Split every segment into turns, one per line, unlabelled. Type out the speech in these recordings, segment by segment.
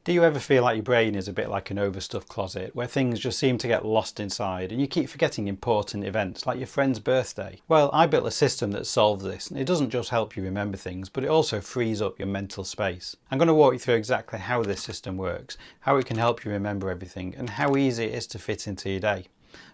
Do you ever feel like your brain is a bit like an overstuffed closet where things just seem to get lost inside and you keep forgetting important events like your friend's birthday? Well, I built a system that solves this, and it doesn't just help you remember things, but it also frees up your mental space. I'm going to walk you through exactly how this system works, how it can help you remember everything, and how easy it is to fit into your day.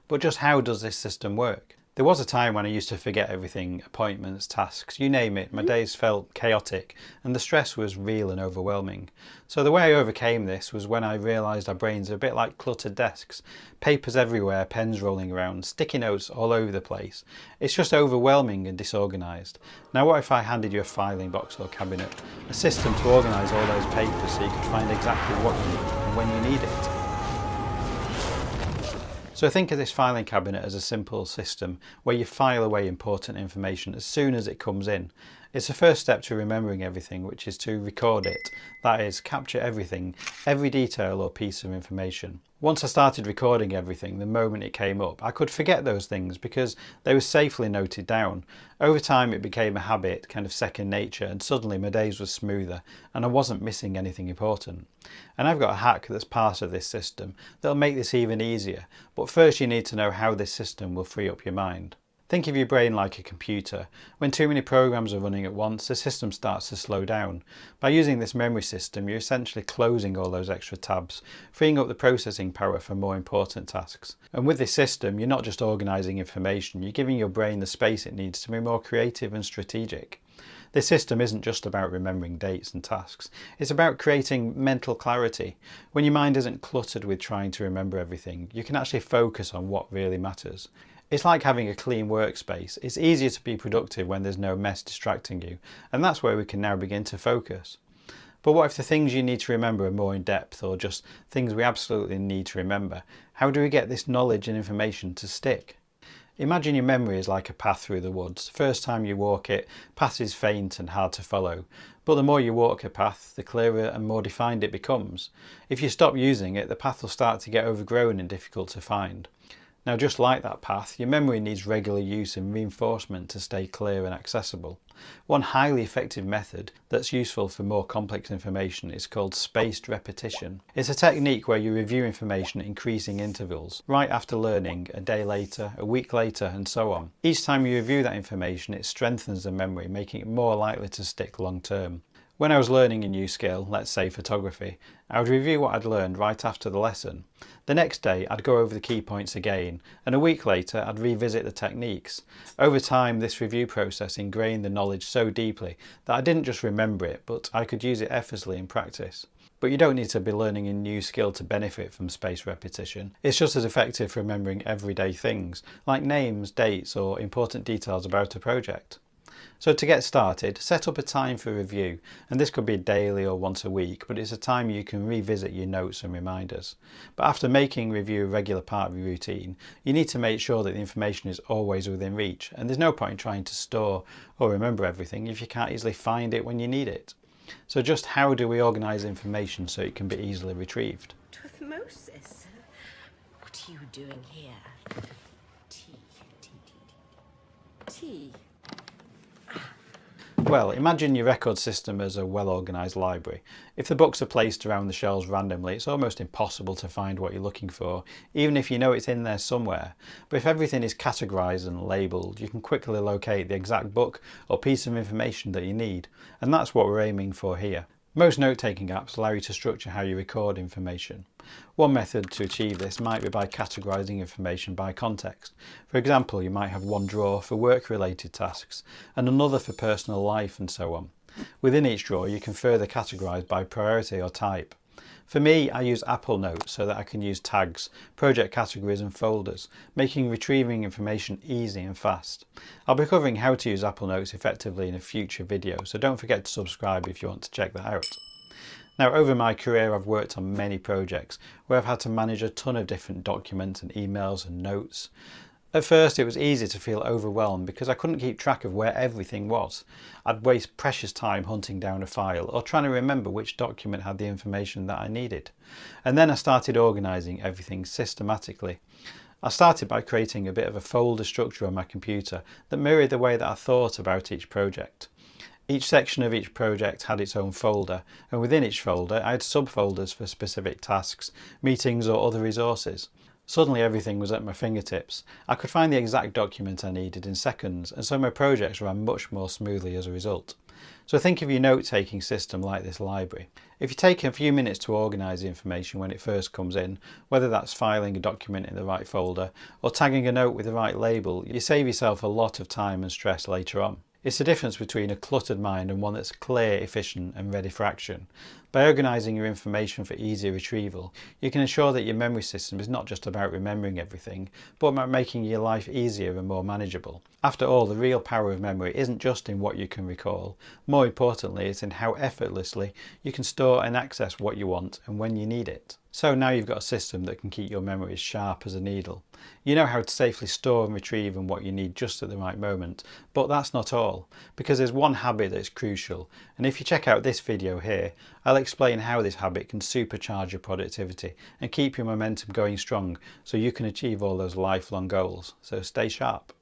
But just how does this system work? There was a time when I used to forget everything, appointments, tasks, you name it. My days felt chaotic and the stress was real and overwhelming. So the way I overcame this was when I realised our brains are a bit like cluttered desks. Papers everywhere, pens rolling around, sticky notes all over the place. It's just overwhelming and disorganised. Now what if I handed you a filing box or cabinet? A system to organise all those papers so you could find exactly what you need and when you need it. So think of this filing cabinet as a simple system where you file away important information as soon as it comes in. It's the first step to remembering everything, which is to record it. That is, capture everything, every detail or piece of information. Once I started recording everything, the moment it came up, I could forget those things because they were safely noted down. Over time it became a habit, kind of second nature, and suddenly my days were smoother and I wasn't missing anything important. And I've got a hack that's part of this system that'll make this even easier, but first you need to know how this system will free up your mind. Think of your brain like a computer. When too many programs are running at once, the system starts to slow down. By using this memory system, you're essentially closing all those extra tabs, freeing up the processing power for more important tasks. And with this system, you're not just organising information, you're giving your brain the space it needs to be more creative and strategic. This system isn't just about remembering dates and tasks, it's about creating mental clarity. When your mind isn't cluttered with trying to remember everything, you can actually focus on what really matters. It's like having a clean workspace. It's easier to be productive when there's no mess distracting you, and that's where we can now begin to focus. But what if the things you need to remember are more in depth, or just things we absolutely need to remember? How do we get this knowledge and information to stick? Imagine your memory is like a path through the woods. The first time you walk it, path is faint and hard to follow. But the more you walk a path, the clearer and more defined it becomes. If you stop using it, the path will start to get overgrown and difficult to find. Now, just like that path, your memory needs regular use and reinforcement to stay clear and accessible. One highly effective method that's useful for more complex information is called spaced repetition. It's a technique where you review information at increasing intervals, right after learning, a day later, a week later, and so on. Each time you review that information, it strengthens the memory, making it more likely to stick long term. When I was learning a new skill, let's say photography, I would review what I'd learned right after the lesson. The next day I'd go over the key points again, and a week later I'd revisit the techniques. Over time this review process ingrained the knowledge so deeply that I didn't just remember it, but I could use it effortlessly in practice. But you don't need to be learning a new skill to benefit from spaced repetition. It's just as effective for remembering everyday things, like names, dates, or important details about a project. So to get started, set up a time for review, and this could be daily or once a week, but it's a time you can revisit your notes and reminders. But after making review a regular part of your routine, you need to make sure that the information is always within reach, and there's no point in trying to store or remember everything if you can't easily find it when you need it. So just how do we organise information so it can be easily retrieved?
Tutmosis, what are you doing here? Tea.
Well, imagine your record system as a well-organised library. If the books are placed around the shelves randomly, it's almost impossible to find what you're looking for, even if you know it's in there somewhere. But if everything is categorised and labelled, you can quickly locate the exact book or piece of information that you need, and that's what we're aiming for here. Most note-taking apps allow you to structure how you record information. One method to achieve this might be by categorising information by context. For example, you might have one drawer for work-related tasks and another for personal life and so on. Within each drawer you can further categorise by priority or type. For me, I use Apple Notes so that I can use tags, project categories and folders, making retrieving information easy and fast. I'll be covering how to use Apple Notes effectively in a future video, so don't forget to subscribe if you want to check that out. Now, over my career I've worked on many projects where I've had to manage a ton of different documents and emails and notes. At first it was easy to feel overwhelmed because I couldn't keep track of where everything was. I'd waste precious time hunting down a file or trying to remember which document had the information that I needed. And then I started organising everything systematically. I started by creating a bit of a folder structure on my computer that mirrored the way that I thought about each project. Each section of each project had its own folder, and within each folder I had subfolders for specific tasks, meetings or other resources. Suddenly everything was at my fingertips. I could find the exact document I needed in seconds, and so my projects ran much more smoothly as a result. So think of your note-taking system like this library. If you take a few minutes to organise the information when it first comes in, whether that's filing a document in the right folder or tagging a note with the right label, you save yourself a lot of time and stress later on. It's the difference between a cluttered mind and one that's clear, efficient and ready for action. By organising your information for easier retrieval, you can ensure that your memory system is not just about remembering everything, but about making your life easier and more manageable. After all, the real power of memory isn't just in what you can recall. More importantly, it's in how effortlessly you can store and access what you want and when you need it. So now you've got a system that can keep your memory as sharp as a needle. You know how to safely store and retrieve and what you need just at the right moment, but that's not all, because there's one habit that's crucial, and if you check out this video here, I'll explain how this habit can supercharge your productivity and keep your momentum going strong so you can achieve all those lifelong goals. So stay sharp.